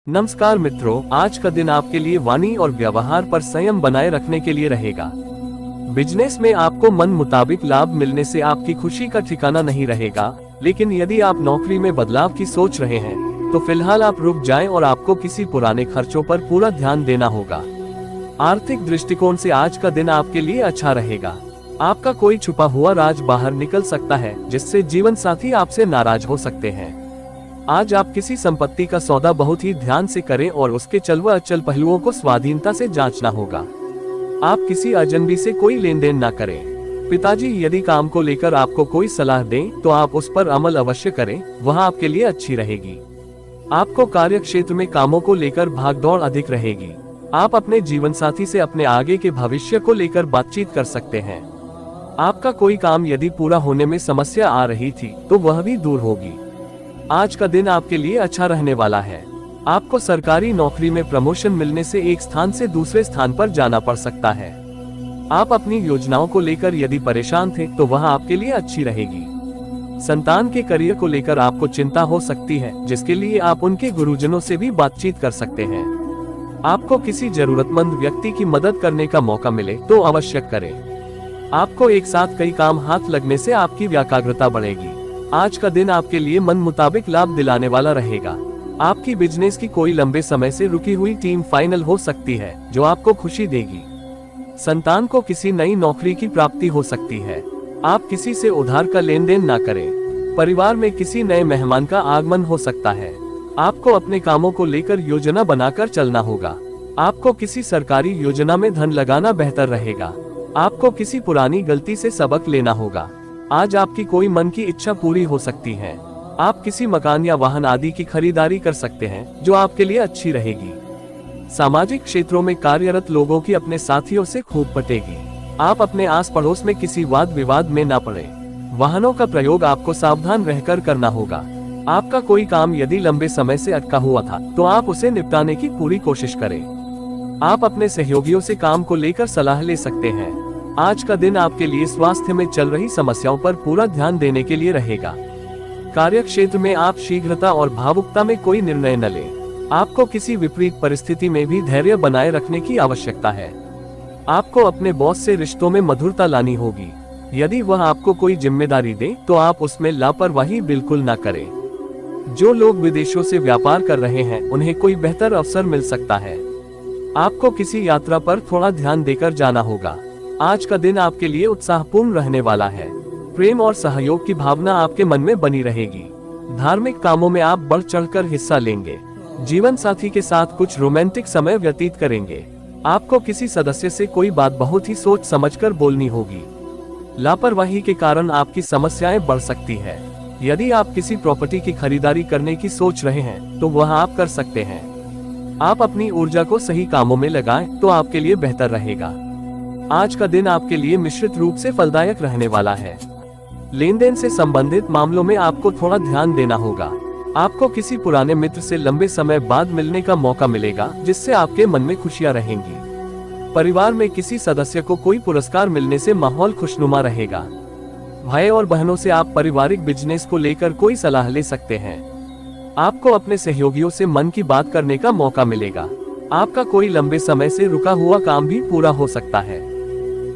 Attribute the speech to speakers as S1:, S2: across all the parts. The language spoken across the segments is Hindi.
S1: नमस्कार मित्रों, आज का दिन आपके लिए वाणी और व्यवहार पर संयम बनाए रखने के लिए रहेगा। बिजनेस में आपको मन मुताबिक लाभ मिलने से आपकी खुशी का ठिकाना नहीं रहेगा, लेकिन यदि आप नौकरी में बदलाव की सोच रहे हैं तो फिलहाल आप रुक जाएं और आपको किसी पुराने खर्चों पर पूरा ध्यान देना होगा। आर्थिक दृष्टिकोण से आज का दिन आपके लिए अच्छा रहेगा। आपका कोई छुपा हुआ राज बाहर निकल सकता है, जिससे जीवन साथी आपसे नाराज हो सकते हैं। आज आप किसी संपत्ति का सौदा बहुत ही ध्यान से करें और उसके चल व अचल पहलुओं को स्वाधीनता से जांचना होगा। आप किसी अजनबी से कोई लेन देन न करें। पिताजी यदि काम को लेकर आपको कोई सलाह दें तो आप उस पर अमल अवश्य करें, वह आपके लिए अच्छी रहेगी। आपको कार्य क्षेत्र में कामों को लेकर भागदौड़ अधिक रहेगी। आप अपने जीवन साथी से अपने आगे के भविष्य को लेकर बातचीत कर सकते हैं। आपका कोई काम यदि पूरा होने में समस्या आ रही थी तो वह भी दूर होगी। आज का दिन आपके लिए अच्छा रहने वाला है। आपको सरकारी नौकरी में प्रमोशन मिलने से एक स्थान से दूसरे स्थान पर जाना पड़ सकता है। आप अपनी योजनाओं को लेकर यदि परेशान थे तो वह आपके लिए अच्छी रहेगी। संतान के करियर को लेकर आपको चिंता हो सकती है, जिसके लिए आप उनके गुरुजनों से भी बातचीत कर सकते हैं। आपको किसी जरूरतमंद व्यक्ति की मदद करने का मौका मिले तो अवश्य करें। आपको एक साथ कई काम हाथ लगने से आपकी व्याकाग्रता बढ़ेगी। आज का दिन आपके लिए मन मुताबिक लाभ दिलाने वाला रहेगा। आपकी बिजनेस की कोई लंबे समय से रुकी हुई टीम फाइनल हो सकती है, जो आपको खुशी देगी। संतान को किसी नई नौकरी की प्राप्ति हो सकती है। आप किसी से उधार का लेन देन ना करें। परिवार में किसी नए मेहमान का आगमन हो सकता है। आपको अपने कामों को लेकर योजना बनाकर चलना होगा। आपको किसी सरकारी योजना में धन लगाना बेहतर रहेगा। आपको किसी पुरानी गलती से सबक लेना होगा। आज आपकी कोई मन की इच्छा पूरी हो सकती है। आप किसी मकान या वाहन आदि की खरीदारी कर सकते हैं, जो आपके लिए अच्छी रहेगी। सामाजिक क्षेत्रों में कार्यरत लोगों की अपने साथियों से खूब पटेगी। आप अपने आस पड़ोस में किसी वाद विवाद में न पड़े। वाहनों का प्रयोग आपको सावधान रहकर करना होगा। आपका कोई काम यदि लंबे समय से अटका हुआ था तो आप उसे निपटाने की पूरी कोशिश करें। आप अपने सहयोगियों से काम को लेकर सलाह ले सकते हैं। आज का दिन आपके लिए स्वास्थ्य में चल रही समस्याओं पर पूरा ध्यान देने के लिए रहेगा। कार्य क्षेत्र में आप शीघ्रता और भावुकता में कोई निर्णय न लें। आपको किसी विपरीत परिस्थिति में भी धैर्य बनाए रखने की आवश्यकता है। आपको अपने बॉस से रिश्तों में मधुरता लानी होगी। यदि वह आपको कोई जिम्मेदारी दे तो आप उसमें लापरवाही बिल्कुल न करें। जो लोग विदेशों से व्यापार कर रहे हैं उन्हें कोई बेहतर अवसर मिल सकता है। आपको किसी यात्रा पर थोड़ा ध्यान देकर जाना होगा। आज का दिन आपके लिए उत्साहपूर्ण रहने वाला है। प्रेम और सहयोग की भावना आपके मन में बनी रहेगी। धार्मिक कामों में आप बढ़ चढ़कर हिस्सा लेंगे। जीवन साथी के साथ कुछ रोमांटिक समय व्यतीत करेंगे। आपको किसी सदस्य से कोई बात बहुत ही सोच समझकर बोलनी होगी। लापरवाही के कारण आपकी समस्याएं बढ़ सकती है। यदि आप किसी प्रॉपर्टी की खरीदारी करने की सोच रहे हैं तो वह आप कर सकते हैं। आप अपनी ऊर्जा को सही कामों में लगाएं तो आपके लिए बेहतर रहेगा। आज का दिन आपके लिए मिश्रित रूप से फलदायक रहने वाला है। लेन देन से संबंधित मामलों में आपको थोड़ा ध्यान देना होगा। आपको किसी पुराने मित्र से लंबे समय बाद मिलने का मौका मिलेगा, जिससे आपके मन में खुशियां रहेंगी। परिवार में किसी सदस्य को कोई पुरस्कार मिलने से माहौल खुशनुमा रहेगा। भाई और बहनों से आप पारिवारिक बिजनेस को लेकर कोई सलाह ले सकते हैं। आपको अपने सहयोगियों से मन की बात करने का मौका मिलेगा। आपका कोई लंबे समय से रुका हुआ काम भी पूरा हो सकता है।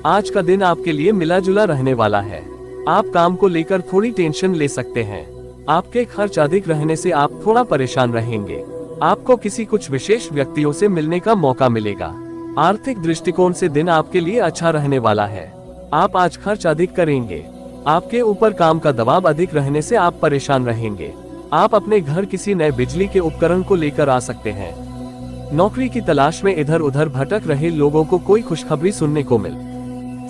S1: आज का दिन आपके लिए मिला जुला रहने वाला है। आप काम को लेकर थोड़ी टेंशन ले सकते हैं। आपके खर्च अधिक रहने से आप थोड़ा परेशान रहेंगे। आपको किसी कुछ विशेष व्यक्तियों से मिलने का मौका मिलेगा। आर्थिक दृष्टिकोण से दिन आपके लिए अच्छा रहने वाला है। आप आज खर्च अधिक करेंगे। आपके ऊपर काम का दबाव अधिक रहने से आप परेशान रहेंगे। आप अपने घर किसी नए बिजली के उपकरण को लेकर आ सकते हैं। नौकरी की तलाश में इधर उधर भटक रहे लोगों को कोई खुशखबरी सुनने को मिल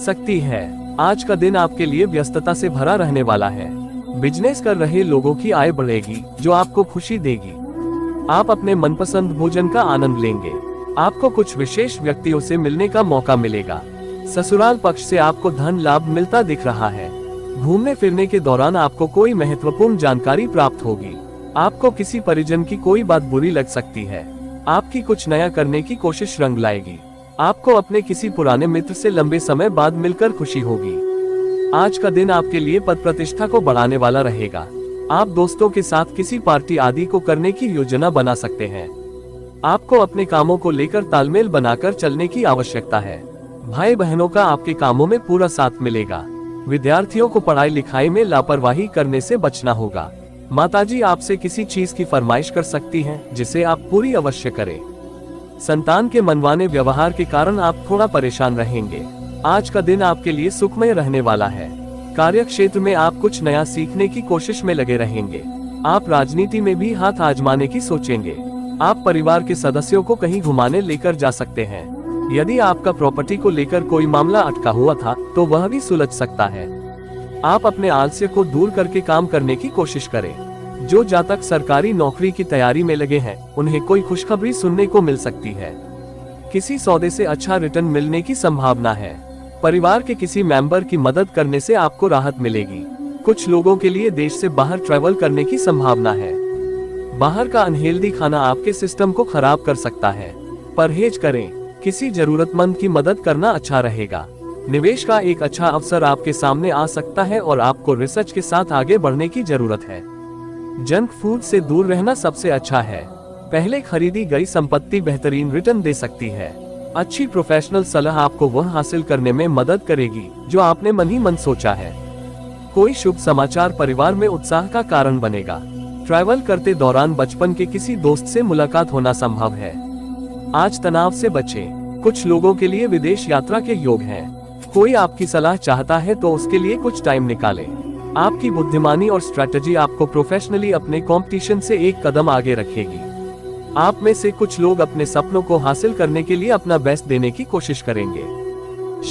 S1: सकती है। आज का दिन आपके लिए व्यस्तता से भरा रहने वाला है। बिजनेस कर रहे लोगों की आय बढ़ेगी, जो आपको खुशी देगी। आप अपने मनपसंद भोजन का आनंद लेंगे। आपको कुछ विशेष व्यक्तियों से मिलने का मौका मिलेगा। ससुराल पक्ष से आपको धन लाभ मिलता दिख रहा है। घूमने फिरने के दौरान आपको कोई महत्वपूर्ण जानकारी प्राप्त होगी। आपको किसी परिजन की कोई बात बुरी लग सकती है। आपकी कुछ नया करने की कोशिश रंग लाएगी। आपको अपने किसी पुराने मित्र से लंबे समय बाद मिलकर खुशी होगी। आज का दिन आपके लिए पद प्रतिष्ठा को बढ़ाने वाला रहेगा। आप दोस्तों के साथ किसी पार्टी आदि को करने की योजना बना सकते हैं। आपको अपने कामों को लेकर तालमेल बनाकर चलने की आवश्यकता है। भाई बहनों का आपके कामों में पूरा साथ मिलेगा। विद्यार्थियों को पढ़ाई लिखाई में लापरवाही करने से बचना होगा। माताजी आपसे किसी चीज की फरमाइश कर सकती हैं, जिसे आप पूरी अवश्य करें। संतान के मनमाने व्यवहार के कारण आप थोड़ा परेशान रहेंगे। आज का दिन आपके लिए सुखमय रहने वाला है। कार्य क्षेत्र में आप कुछ नया सीखने की कोशिश में लगे रहेंगे। आप राजनीति में भी हाथ आजमाने की सोचेंगे। आप परिवार के सदस्यों को कहीं घुमाने लेकर जा सकते हैं। यदि आपका प्रॉपर्टी को लेकर कोई मामला अटका हुआ था तो वह भी सुलझ सकता है। आप अपने आलस्य को दूर करके काम करने की कोशिश करें। जो जातक सरकारी नौकरी की तैयारी में लगे हैं, उन्हें कोई खुशखबरी सुनने को मिल सकती है। किसी सौदे से अच्छा रिटर्न मिलने की संभावना है। परिवार के किसी मेंबर की मदद करने से आपको राहत मिलेगी। कुछ लोगों के लिए देश से बाहर ट्रैवल करने की संभावना है। बाहर का अनहेल्दी खाना आपके सिस्टम को खराब कर सकता है। परहेज करें। किसी जरूरतमंद की मदद करना अच्छा रहेगा। निवेश का एक अच्छा अवसर आपके सामने आ सकता है और आपको रिसर्च के साथ आगे बढ़ने की जरूरत है। जंक फूड से दूर रहना सबसे अच्छा है। पहले खरीदी गई संपत्ति बेहतरीन रिटर्न दे सकती है। अच्छी प्रोफेशनल सलाह आपको वह हासिल करने में मदद करेगी जो आपने मन ही मन सोचा है। कोई शुभ समाचार परिवार में उत्साह का कारण बनेगा। ट्रैवल करते दौरान बचपन के किसी दोस्त से मुलाकात होना संभव है। आज तनाव से बचें। कुछ लोगों के लिए विदेश यात्रा के योग हैं। कोई आपकी सलाह चाहता है तो उसके लिए कुछ टाइम निकालें। आपकी बुद्धिमानी और स्ट्रेटजी आपको प्रोफेशनली अपने कंपटीशन से एक कदम आगे रखेगी। आप में से कुछ लोग अपने सपनों को हासिल करने के लिए अपना बेस्ट देने की कोशिश करेंगे।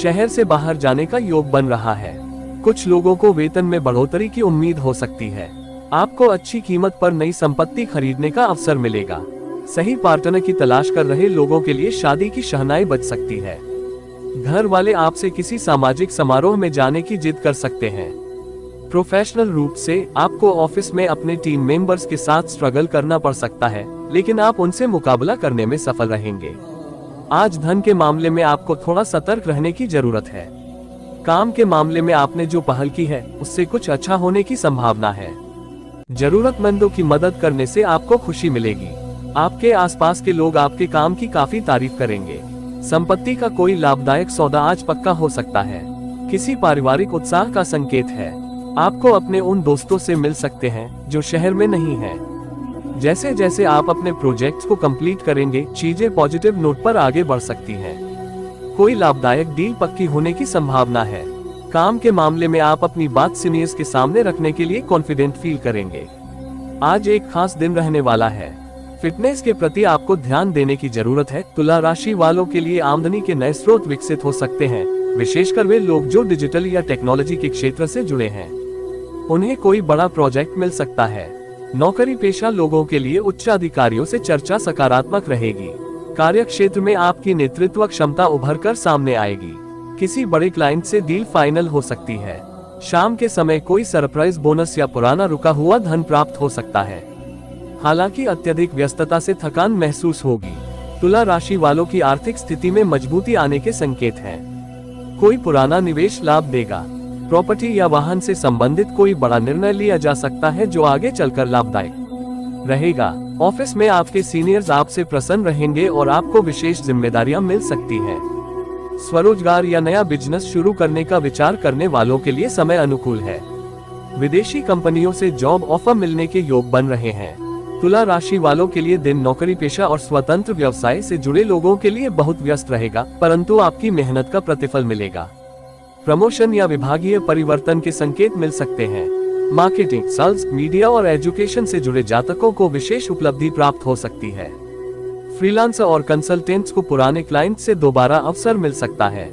S1: शहर से बाहर जाने का योग बन रहा है। कुछ लोगों को वेतन में बढ़ोतरी की उम्मीद हो सकती है। आपको अच्छी कीमत पर नई संपत्ति खरीदने का अवसर मिलेगा। सही पार्टनर की तलाश कर रहे लोगों के लिए शादी की शहनाई बज सकती है। घर वाले आपसे किसी सामाजिक समारोह में जाने की जिद कर सकते हैं। प्रोफेशनल रूप से आपको ऑफिस में अपने टीम मेंबर्स के साथ स्ट्रगल करना पड़ सकता है, लेकिन आप उनसे मुकाबला करने में सफल रहेंगे। आज धन के मामले में आपको थोड़ा सतर्क रहने की जरूरत है। काम के मामले में आपने जो पहल की है उससे कुछ अच्छा होने की संभावना है। जरूरतमंदों की मदद करने से आपको खुशी मिलेगी। आपके आसपास के लोग आपके काम की काफी तारीफ करेंगे। संपत्ति का कोई लाभदायक सौदा आज पक्का हो सकता है। किसी पारिवारिक उत्साह का संकेत है। आपको अपने उन दोस्तों से मिल सकते हैं जो शहर में नहीं हैं। जैसे जैसे आप अपने प्रोजेक्ट्स को कंप्लीट करेंगे, चीजें पॉजिटिव नोट पर आगे बढ़ सकती हैं। कोई लाभदायक डील पक्की होने की संभावना है। काम के मामले में आप अपनी बात सीनियर्स के सामने रखने के लिए कॉन्फिडेंट फील करेंगे। आज एक खास दिन रहने वाला है। फिटनेस के प्रति आपको ध्यान देने की जरूरत है। तुला राशि वालों के लिए आमदनी के नए स्रोत विकसित हो सकते हैं, विशेषकर वे लोग जो डिजिटल या टेक्नोलॉजी के क्षेत्र से जुड़े हैं। उन्हें कोई बड़ा प्रोजेक्ट मिल सकता है। नौकरी पेशा लोगों के लिए उच्च अधिकारियों से चर्चा सकारात्मक रहेगी। कार्य क्षेत्र में आपकी नेतृत्व क्षमता उभर कर सामने आएगी। किसी बड़े क्लाइंट से डील फाइनल हो सकती है। शाम के समय कोई सरप्राइज बोनस या पुराना रुका हुआ धन प्राप्त हो सकता है। हालांकि अत्यधिक व्यस्तता से थकान महसूस होगी। तुला राशि वालों की आर्थिक स्थिति में मजबूती आने के संकेत हैं। कोई पुराना निवेश लाभ देगा। प्रॉपर्टी या वाहन से संबंधित कोई बड़ा निर्णय लिया जा सकता है जो आगे चलकर लाभदायक रहेगा। ऑफिस में आपके सीनियर्स आपसे प्रसन्न रहेंगे और आपको विशेष जिम्मेदारियां मिल सकती हैं। स्वरोजगार या नया बिजनेस शुरू करने का विचार करने वालों के लिए समय अनुकूल है। विदेशी कंपनियों से जॉब ऑफर मिलने के योग बन रहे हैं। तुला राशि वालों के लिए दिन नौकरी पेशा और स्वतंत्र व्यवसाय से जुड़े लोगों के लिए बहुत व्यस्त रहेगा, परंतु आपकी मेहनत का प्रतिफल मिलेगा। प्रमोशन या विभागीय परिवर्तन के संकेत मिल सकते हैं। मार्केटिंग, सेल्स, मीडिया और एजुकेशन से जुड़े जातकों को विशेष उपलब्धि प्राप्त हो सकती है। फ्रीलांसर और कंसल्टेंट्स को पुराने क्लाइंट से दोबारा अवसर मिल सकता है।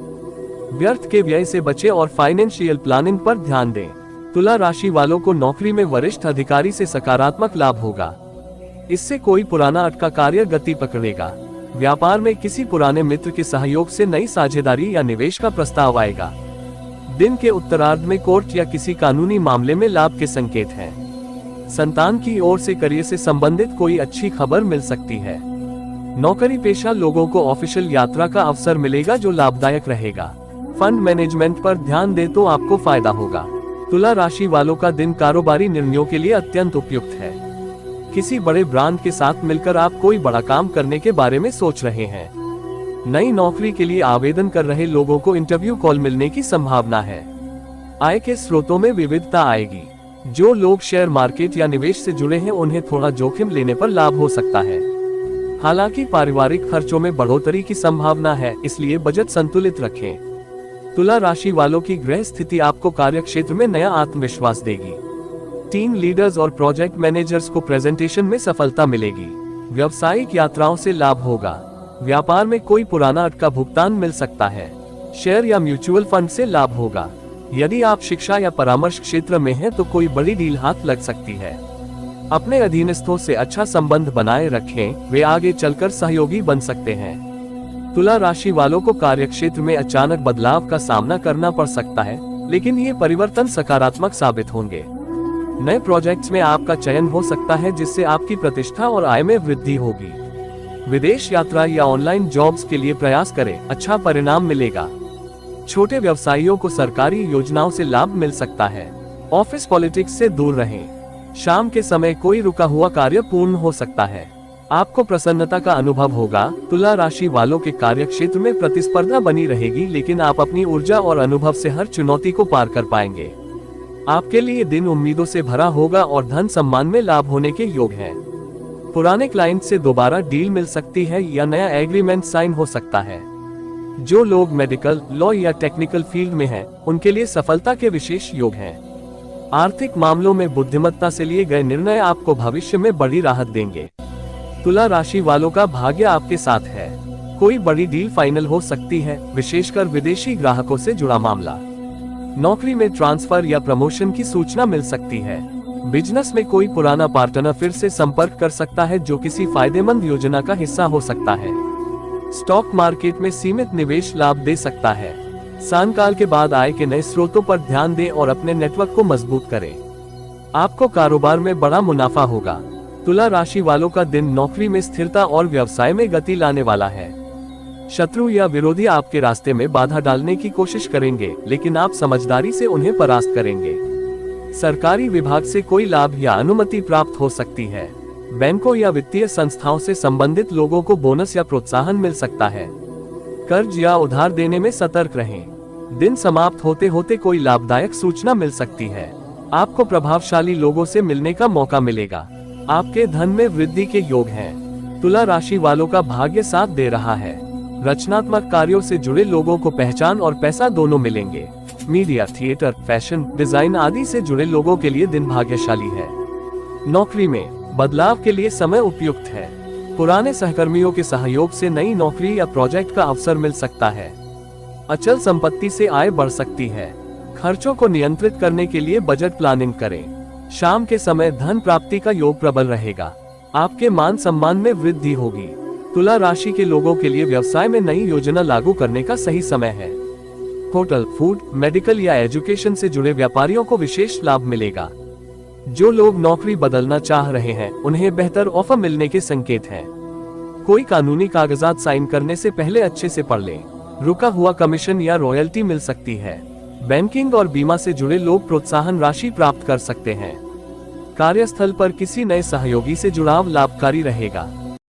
S1: व्यर्थ के व्यय से बचें और फाइनेंशियल प्लानिंग पर ध्यान दें। तुला राशि वालों को नौकरी में वरिष्ठ अधिकारी से सकारात्मक लाभ होगा। इससे कोई पुराना अटका कार्य गति पकड़ेगा। व्यापार में किसी पुराने मित्र के सहयोग से नई साझेदारी या निवेश का प्रस्ताव आएगा। दिन के उत्तरार्ध में कोर्ट या किसी कानूनी मामले में लाभ के संकेत हैं। संतान की ओर से करियर से संबंधित कोई अच्छी खबर मिल सकती है। नौकरी पेशा लोगों को ऑफिशियल यात्रा का अवसर मिलेगा जो लाभदायक रहेगा। फंड मैनेजमेंट पर ध्यान दें तो आपको फायदा होगा। तुला राशि वालों का दिन कारोबारी निर्णयों के लिए अत्यंत उपयुक्त है। किसी बड़े ब्रांड के साथ मिलकर आप कोई बड़ा काम करने के बारे में सोच रहे हैं। नई नौकरी के लिए आवेदन कर रहे लोगों को इंटरव्यू कॉल मिलने की संभावना है। आय के स्रोतों में विविधता आएगी। जो लोग शेयर मार्केट या निवेश से जुड़े हैं उन्हें थोड़ा जोखिम लेने पर लाभ हो सकता है। हालांकि पारिवारिक खर्चों में बढ़ोतरी की संभावना है, इसलिए बजट संतुलित रखें। तुला राशि वालों की ग्रह स्थिति आपको कार्य क्षेत्र में नया आत्मविश्वास देगी। टीम लीडर्स और प्रोजेक्ट मैनेजर्स को प्रेजेंटेशन में सफलता मिलेगी। व्यावसायिक यात्राओं से लाभ होगा। व्यापार में कोई पुराना अटका भुगतान मिल सकता है। शेयर या म्यूचुअल फंड से लाभ होगा। यदि आप शिक्षा या परामर्श क्षेत्र में हैं तो कोई बड़ी डील हाथ लग सकती है। अपने अधीनस्थों से अच्छा संबंध बनाए रखें, वे आगे चलकर सहयोगी बन सकते हैं। तुला राशि वालों को कार्यक्षेत्र में अचानक बदलाव का सामना करना पड़ सकता है, लेकिन ये परिवर्तन सकारात्मक साबित होंगे। नए प्रोजेक्ट्स में आपका चयन हो सकता है, जिससे आपकी प्रतिष्ठा और आय में वृद्धि होगी। विदेश यात्रा या ऑनलाइन जॉब्स के लिए प्रयास करें, अच्छा परिणाम मिलेगा। छोटे व्यवसायियों को सरकारी योजनाओं से लाभ मिल सकता है। ऑफिस पॉलिटिक्स से दूर रहें। शाम के समय कोई रुका हुआ कार्य पूर्ण हो सकता है। आपको प्रसन्नता का अनुभव होगा। तुला राशि वालों के कार्य क्षेत्र में प्रतिस्पर्धा बनी रहेगी, लेकिन आप अपनी ऊर्जा और अनुभव से हर चुनौती को पार कर पाएंगे। आपके लिए दिन उम्मीदों से भरा होगा और धन सम्मान में लाभ होने के योग हैं। पुराने क्लाइंट से दोबारा डील मिल सकती है या नया एग्रीमेंट साइन हो सकता है। जो लोग मेडिकल, लॉ या टेक्निकल फील्ड में हैं, उनके लिए सफलता के विशेष योग हैं। आर्थिक मामलों में बुद्धिमत्ता से लिए गए निर्णय आपको भविष्य में बड़ी राहत देंगे। तुला राशि वालों का भाग्य आपके साथ है। कोई बड़ी डील फाइनल हो सकती है, विशेषकर विदेशी ग्राहकों से जुड़ा मामला। नौकरी में ट्रांसफर या प्रमोशन की सूचना मिल सकती है। बिजनेस में कोई पुराना पार्टनर फिर से संपर्क कर सकता है, जो किसी फायदेमंद योजना का हिस्सा हो सकता है। स्टॉक मार्केट में सीमित निवेश लाभ दे सकता है। सायंकाल के बाद आय के नए स्रोतों पर ध्यान दें और अपने नेटवर्क को मजबूत करें। आपको कारोबार में बड़ा मुनाफा होगा। तुला राशि वालों का दिन नौकरी में स्थिरता और व्यवसाय में गति लाने वाला है। शत्रु या विरोधी आपके रास्ते में बाधा डालने की कोशिश करेंगे, लेकिन आप समझदारी से उन्हें परास्त करेंगे। सरकारी विभाग से कोई लाभ या अनुमति प्राप्त हो सकती है। बैंकों या वित्तीय संस्थाओं से संबंधित लोगों को बोनस या प्रोत्साहन मिल सकता है। कर्ज या उधार देने में सतर्क रहें। दिन समाप्त होते होते कोई लाभदायक सूचना मिल सकती है। आपको प्रभावशाली लोगों से मिलने का मौका मिलेगा। आपके धन में वृद्धि के योग हैं। तुला राशि वालों का भाग्य साथ दे रहा है। रचनात्मक कार्यों से जुड़े लोगों को पहचान और पैसा दोनों मिलेंगे। मीडिया, थिएटर, फैशन, डिजाइन आदि से जुड़े लोगों के लिए दिन भाग्यशाली है। नौकरी में बदलाव के लिए समय उपयुक्त है। पुराने सहकर्मियों के सहयोग से नई नौकरी या प्रोजेक्ट का अवसर मिल सकता है। अचल संपत्ति से आय बढ़ सकती है। खर्चों को नियंत्रित करने के लिए बजट प्लानिंग करें। शाम के समय धन प्राप्ति का योग प्रबल रहेगा। आपके मान सम्मान में वृद्धि होगी। तुला राशि के लोगों के लिए व्यवसाय में नई योजना लागू करने का सही समय है। होटल, फूड, मेडिकल या एजुकेशन से जुड़े व्यापारियों को विशेष लाभ मिलेगा। जो लोग नौकरी बदलना चाह रहे हैं, उन्हें बेहतर ऑफर मिलने के संकेत हैं। कोई कानूनी कागजात साइन करने से पहले अच्छे से पढ़ लें। रुका हुआ कमीशन या रॉयल्टी मिल सकती है। बैंकिंग और बीमा से जुड़े लोग प्रोत्साहन राशि प्राप्त कर सकते हैं। कार्यस्थल पर किसी नए सहयोगी से जुड़ाव लाभकारी रहेगा।